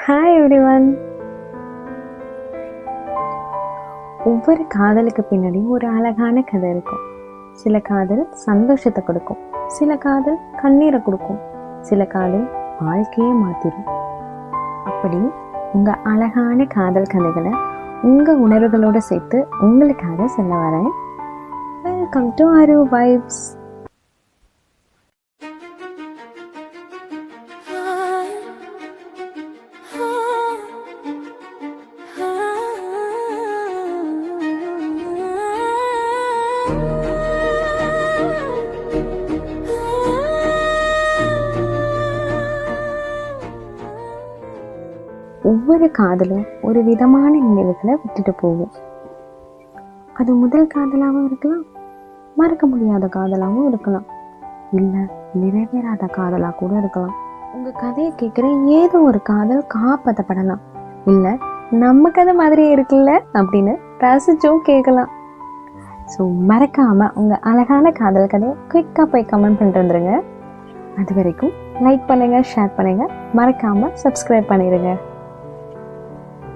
Hi everyone. ஒவ்வொரு காதலுக்கு பின்னாடி ஒரு அழகான கதை இருக்கும். சில காதல் சந்தோஷத்தை கொடுக்கும், சில காதல் கண்ணீரை கொடுக்கும், சில காதல் வாழ்க்கையே மாற்றிடும். அப்படி உங்கள் அழகான காதல் கதைகளை உங்கள் உணர்வுகளோடு சேர்த்து உங்களுக்காக சொல்ல வரேன். Welcome to Aaru vibes. ஒவ்வொரு காதலும் ஒரு விதமான நினைவுகளை விட்டுட்டு போகும். அது முதல் காதலாகவும் இருக்கலாம், மறக்க முடியாத காதலாகவும் இருக்கலாம், இல்லை நிறைவேறாத காதலாக கூட இருக்கலாம். உங்கள் கதையை கேட்குற ஏதோ ஒரு காதல் காப்பாற்றப்படலாம், இல்லை நம்ம கதை மாதிரியே இருக்குல்ல அப்படின்னு ரசிச்சும் கேட்கலாம். ஸோ மறக்காமல் உங்கள் அழகான காதல் கதையை குயிக்காக போய் கமெண்ட் பண்ணிட்டு வந்துடுங்க. அது வரைக்கும் லைக் பண்ணுங்கள், ஷேர் பண்ணுங்கள், மறக்காமல் சப்ஸ்கிரைப் பண்ணிடுங்க.